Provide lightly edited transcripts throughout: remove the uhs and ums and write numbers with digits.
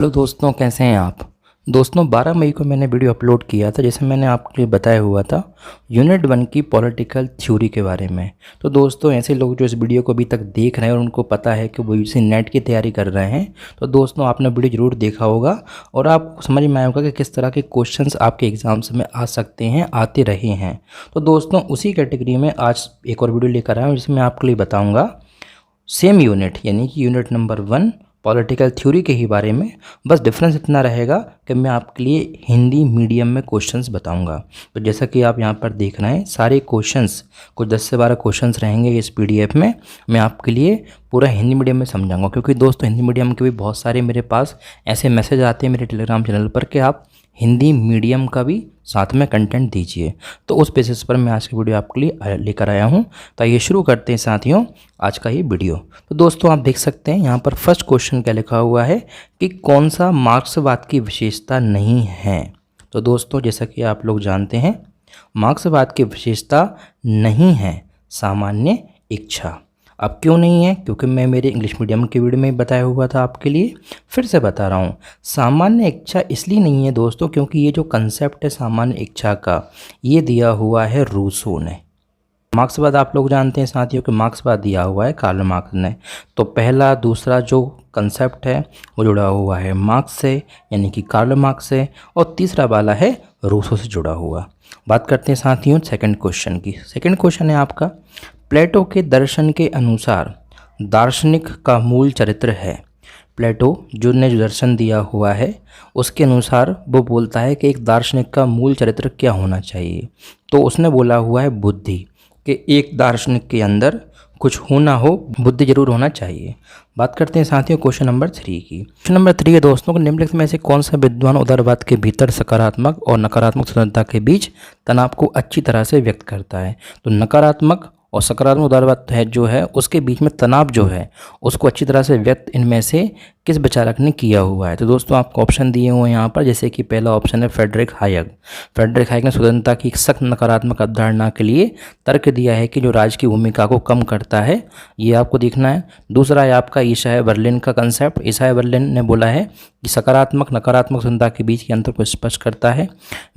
Hello दोस्तों, कैसे हैं आप। दोस्तों 12 मई को मैंने वीडियो अपलोड किया था जैसे मैंने आपको बताया हुआ था यूनिट 1 की पॉलिटिकल थ्योरी के बारे में। तो दोस्तों ऐसे लोग जो इस वीडियो को अभी तक देख रहे हैं और उनको पता है कि वो यूजीसी नेट की तैयारी कर रहे हैं, तो दोस्तों आपने वीडियो ज़रूर देखा होगा और आपको समझ में आया होगा कि किस तरह के क्वेश्चंस आपके एग्जाम्स में आ सकते हैं, आते रहे हैं। तो दोस्तों उसी कैटेगरी में आज एक और वीडियो लेकर आया हूँ जिसमें आपके लिए बताऊँगा सेम यूनिट यानी कि यूनिट नंबर 1 पॉलिटिकल थ्योरी के ही बारे में। बस डिफरेंस इतना रहेगा कि मैं आपके लिए हिंदी मीडियम में क्वेश्चंस बताऊंगा। तो जैसा कि आप यहां पर देख रहे हैं सारे क्वेश्चंस कुछ 10 से 12 क्वेश्चंस रहेंगे इस पीडीएफ में। मैं आपके लिए पूरा हिंदी मीडियम में समझाऊंगा क्योंकि दोस्तों हिंदी मीडियम के भी बहुत सारे मेरे पास ऐसे मैसेज आते हैं मेरे टेलीग्राम चैनल पर कि आप हिंदी मीडियम का भी साथ में कंटेंट दीजिए। तो उस बेसिस पर मैं आज की वीडियो आपके लिए लेकर आया हूं। तो ये शुरू करते हैं साथियों आज का ये वीडियो। तो दोस्तों आप देख सकते हैं यहाँ पर फर्स्ट क्वेश्चन क्या लिखा हुआ है कि कौन सा मार्क्सवाद की विशेषता नहीं है। तो दोस्तों जैसा कि आप लोग जानते हैं मार्क्सवाद की विशेषता नहीं है सामान्य इच्छा। अब क्यों नहीं है, क्योंकि मैं मेरे इंग्लिश मीडियम के वीडियो में बताया हुआ था आपके लिए, फिर से बता रहा हूँ। सामान्य इच्छा इसलिए नहीं है दोस्तों क्योंकि ये जो कंसेप्ट है सामान्य इच्छा का ये दिया हुआ है रूसो ने। मार्क्सवाद आप लोग जानते हैं साथियों कि मार्क्सवाद दिया हुआ है कार्ल मार्क्स ने। तो पहला दूसरा जो कंसेप्ट है वो जुड़ा हुआ है मार्क्स से यानी कि कार्ल मार्क्स से, और तीसरा वाला है रूसो से जुड़ा हुआ। बात करते हैं साथियों सेकंड क्वेश्चन की। सेकंड क्वेश्चन है आपका, प्लेटो के दर्शन के अनुसार दार्शनिक का मूल चरित्र है। प्लेटो जो ने जो दर्शन दिया हुआ है उसके अनुसार वो बोलता है कि एक दार्शनिक का मूल चरित्र क्या होना चाहिए। तो उसने बोला हुआ है बुद्धि, कि एक दार्शनिक के अंदर कुछ होना हो बुद्धि जरूर होना चाहिए। बात करते हैं साथियों क्वेश्चन नंबर 3 की। क्वेश्चन नंबर 3 है दोस्तों कि निम्नलिखित में से कौन सा विद्वान उदारवाद के भीतर सकारात्मक और नकारात्मक स्वतंत्रता के बीच तनाव को अच्छी तरह से व्यक्त करता है। तो नकारात्मक और सकारात्मक उदारवाद है जो है उसके बीच में तनाव जो है उसको अच्छी तरह से व्यक्त इनमें से किस विचारक ने किया हुआ है। तो दोस्तों आपको ऑप्शन दिए हुए हैं यहाँ पर, जैसे कि पहला ऑप्शन है फ्रेडरिक हायग। फ्रेडरिक हायग ने स्वतंत्रता की एक सख्त नकारात्मक अवधारणा के लिए तर्क दिया है कि जो राज की भूमिका को कम करता है, ये आपको देखना है। दूसरा है आपका ईसाई बर्लिन का कंसेप्ट। ईसाई बर्लिन ने बोला है कि सकारात्मक नकारात्मक स्वतंत्रता के बीच के अंतर को स्पष्ट करता है।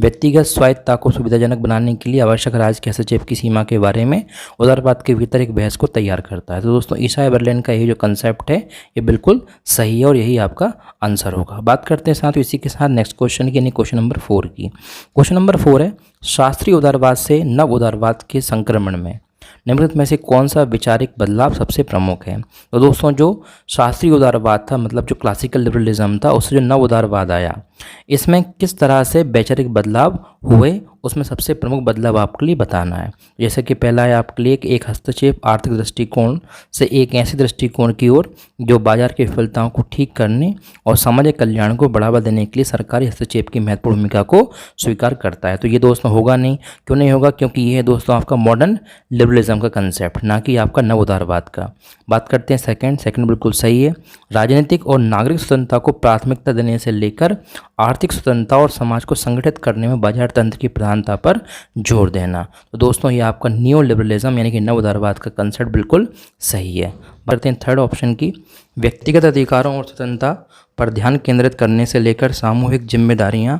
व्यक्तिगत स्वायत्तता को सुविधाजनक बनाने के लिए आवश्यक राज के हस्तक्षेप की सीमा के बारे में उदारवाद के भीतर एक बहस को तैयार करता है। तो दोस्तों ईसाई बर्लिन का ये जो कंसेप्ट है ये बिल्कुल सही है और यही आपका आंसर होगा। बात करते हैं साथ इसी के साथ नेक्स्ट क्वेश्चन की यानी क्वेश्चन नंबर 4 की। क्वेश्चन नंबर 4 है, शास्त्रीय उदारवाद से नव उदारवाद के संक्रमण में निम्नलिखित में से कौन सा वैचारिक बदलाव सबसे प्रमुख है। तो दोस्तों जो शास्त्रीय उदारवाद था मतलब जो क्लासिकल लिबरलिज्म था उससे जो नव उदारवाद आया इसमें किस तरह से वैचारिक बदलाव हुए उसमें सबसे प्रमुख बदलाव आपके लिए बताना है। जैसे कि पहला है आपके लिए एक हस्तक्षेप आर्थिक दृष्टिकोण से एक ऐसे दृष्टिकोण की ओर जो बाजार की विफलताओं को ठीक करने और सामाजिक कल्याण को बढ़ावा देने के लिए सरकारी हस्तक्षेप की महत्वपूर्ण भूमिका को स्वीकार करता है। तो ये दोस्तों होगा नहीं, क्यों नहीं होगा, क्योंकि ये है दोस्तों आपका मॉडर्न लिबरलिज्म का कंसेप्ट, ना कि आपका नव उदारवाद का। बात करते हैं सेकंड बिल्कुल सही है। राजनीतिक और नागरिक स्वतंत्रता को प्राथमिकता देने से लेकर आर्थिक स्वतंत्रता और समाज को संगठित करने में बाजार तंत्र की प्रधानता पर जोर देना। तो दोस्तों ये आपका न्यू लिबरलिज्म यानी कि नव उदारवाद का कंसेप्ट बिल्कुल सही है। बढ़ते हैं थर्ड ऑप्शन की, व्यक्तिगत अधिकारों और स्वतंत्रता पर ध्यान केंद्रित करने से लेकर सामूहिक जिम्मेदारियां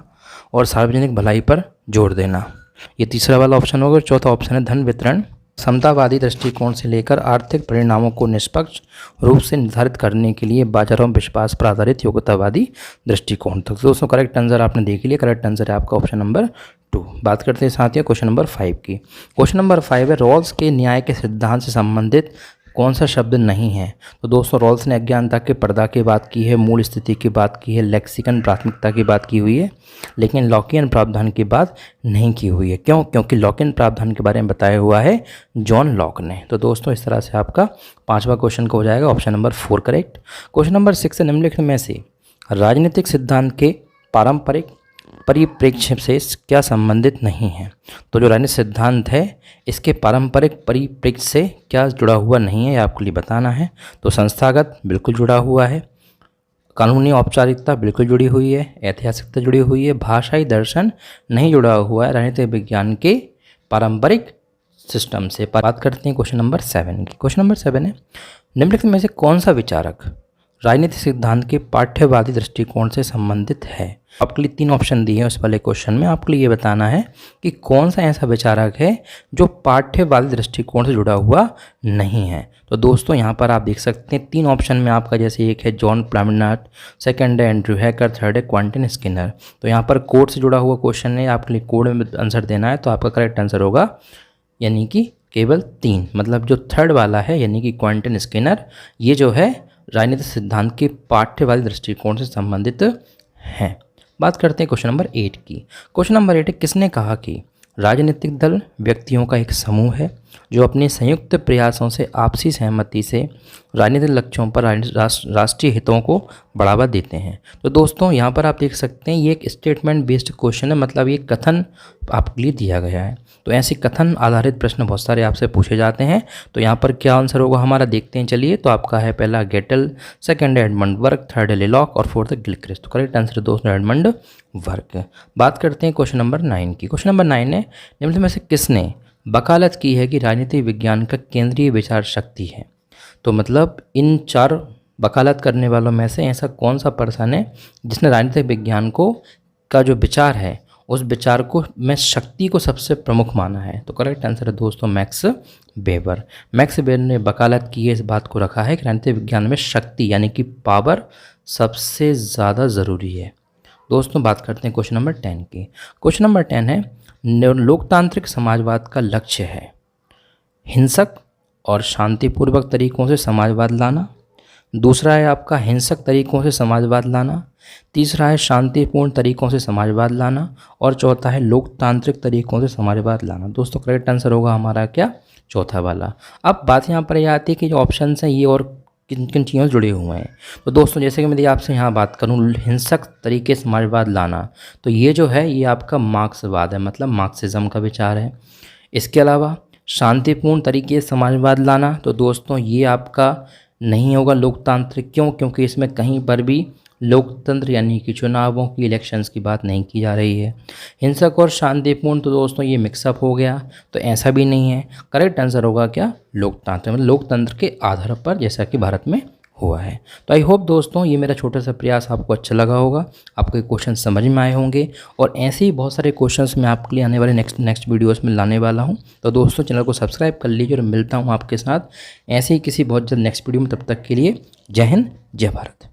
और सार्वजनिक भलाई पर जोर देना, ये तीसरा वाला ऑप्शन होगा। चौथा ऑप्शन है धन वितरण समतावादी दृष्टिकोण से लेकर आर्थिक परिणामों को निष्पक्ष रूप से निर्धारित करने के लिए बाजारों में विश्वास पर आधारित योग्यतावादी दृष्टिकोण। तो दोस्तों करेक्ट आंसर आपने देख लिया, करेक्ट आंसर है आपका ऑप्शन नंबर 2। बात करते हैं साथियों क्वेश्चन नंबर 5 की। क्वेश्चन नंबर 5 है, रॉल्स के न्याय के सिद्धांत से संबंधित कौन सा शब्द नहीं है। तो दोस्तों रॉल्स ने अज्ञानता के पर्दा की बात की है, मूल स्थिति की बात की है, लेक्सिकन प्राथमिकता की बात की हुई है, लेकिन लॉकियन प्रावधान की बात नहीं की हुई है। क्यों? क्योंकि लॉकियन प्रावधान के बारे में बताया हुआ है जॉन लॉक ने। तो दोस्तों इस तरह से आपका 5वां क्वेश्चन का हो जाएगा option number 4 correct. Question number 6 है, निम्नलिखित में से राजनीतिक सिद्धांत के पारंपरिक परिप्रेक्ष्य से क्या संबंधित नहीं है। तो जो राजनीतिक सिद्धांत है इसके पारंपरिक परिप्रेक्ष्य से क्या जुड़ा हुआ नहीं है, आपको लिए बताना है। तो संस्थागत बिल्कुल जुड़ा हुआ है, कानूनी औपचारिकता बिल्कुल जुड़ी हुई है, ऐतिहासिकता जुड़ी हुई है, भाषाई दर्शन नहीं जुड़ा हुआ है राजनीतिक विज्ञान के पारंपरिक सिस्टम से। बात करते हैं क्वेश्चन नंबर 7 की। क्वेश्चन नंबर 7 है, निम्नलिखित में से कौन सा विचारक राजनीतिक सिद्धांत के पाठ्यवादी दृष्टिकोण से संबंधित है। आपके लिए 3 ऑप्शन दिए हैं उस वाले क्वेश्चन में। आपके लिए ये बताना है कि कौन सा ऐसा विचारक है जो पाठ्यवादी दृष्टिकोण से जुड़ा हुआ नहीं है। तो दोस्तों यहाँ पर आप देख सकते हैं 3 ऑप्शन में आपका, जैसे एक है जॉन प्लामिनाट, सेकंड है एंड्रयू हैकर, थर्ड है क्विंटन स्किनर। तो यहाँ पर कोड से जुड़ा हुआ क्वेश्चन है, आपके लिए कोड में आंसर देना है। तो आपका करेक्ट आंसर होगा यानी कि केवल 3, मतलब जो थर्ड वाला है यानी कि क्विंटन स्किनर, ये जो है राजनीतिक सिद्धांत के पाठ्यवादी दृष्टिकोण से संबंधित हैं। बात करते हैं क्वेश्चन नंबर 8 की। क्वेश्चन नंबर 8 है, किसने कहा कि राजनीतिक दल व्यक्तियों का एक समूह है जो अपने संयुक्त प्रयासों से आपसी सहमति से राजनीतिक लक्ष्यों पर राष्ट्रीय हितों को बढ़ावा देते हैं। तो दोस्तों यहाँ पर आप देख सकते हैं ये एक स्टेटमेंट बेस्ड क्वेश्चन है, मतलब ये कथन आपके लिए दिया गया है। तो ऐसे कथन आधारित प्रश्न बहुत सारे आपसे पूछे जाते हैं। तो यहाँ पर क्या आंसर होगा हमारा, देखते हैं चलिए। तो आपका है पहला गेटल, सेकंड है एडमंड बर्ग, थर्ड है लेलॉक और फोर्थ है गिलक्रिस्ट। तो करेक्ट आंसर दोस्तों एडमंड वर्ग। बात करते हैं क्वेश्चन नंबर 9 की। क्वेश्चन नंबर 9 है, निम्न में से किसने वकालत की है कि राजनीतिक विज्ञान का केंद्रीय विचार शक्ति है। तो मतलब इन 4 वकालत करने वालों में से ऐसा कौन सा पर्सन है जिसने राजनीतिक विज्ञान को का जो विचार है उस विचार को में शक्ति को सबसे प्रमुख माना है। तो करेक्ट आंसर है दोस्तों मैक्स वेबर। मैक्स वेबर ने वकालत की है, इस बात को रखा है कि राजनीतिक विज्ञान में शक्ति यानी कि पावर सबसे ज़्यादा ज़रूरी है। दोस्तों बात करते हैं क्वेश्चन नंबर 10 की। क्वेश्चन नंबर 10 है, लोकतांत्रिक समाजवाद का लक्ष्य है हिंसक और शांतिपूर्वक तरीकों से समाजवाद लाना। दूसरा है आपका हिंसक तरीकों से समाजवाद लाना। तीसरा है शांतिपूर्ण तरीकों से समाजवाद लाना। और चौथा है लोकतांत्रिक तरीकों से समाजवाद लाना। दोस्तों करेक्ट आंसर होगा हमारा क्या, चौथा वाला। अब बात यहाँ पर यह आती है कि जो ऑप्शन हैं ये और किन किन चीज़ों से जुड़े हुए हैं। तो दोस्तों जैसे कि मैं आपसे यहाँ बात करूँ हिंसक तरीके से समाजवाद लाना, तो ये जो है ये आपका मार्क्सवाद है, मतलब मार्क्सिज्म का विचार है। इसके अलावा शांतिपूर्ण तरीके से समाजवाद लाना, तो दोस्तों ये आपका नहीं होगा लोकतांत्रिक। क्यों? क्योंकि इसमें कहीं पर भी लोकतंत्र यानी कि चुनावों की, इलेक्शंस की बात नहीं की जा रही है। हिंसक और शांतिपूर्ण, तो दोस्तों ये मिक्सअप हो गया, तो ऐसा भी नहीं है। करेक्ट आंसर होगा क्या, लोकतंत्र, मतलब लोकतंत्र के आधार पर जैसा कि भारत में हुआ है। तो आई होप दोस्तों ये मेरा छोटा सा प्रयास आपको अच्छा लगा होगा, आपको क्वेश्चन समझ में आए होंगे। और ऐसे ही बहुत सारे क्वेश्चंस मैं आपके लिए आने वाले नेक्स्ट वीडियोस में लाने वाला हूं। तो दोस्तों चैनल को सब्सक्राइब कर लीजिए और मिलता हूं आपके साथ ऐसे ही किसी बहुत जल्द नेक्स्ट वीडियो में। तब तक के लिए जय हिंद, जय भारत।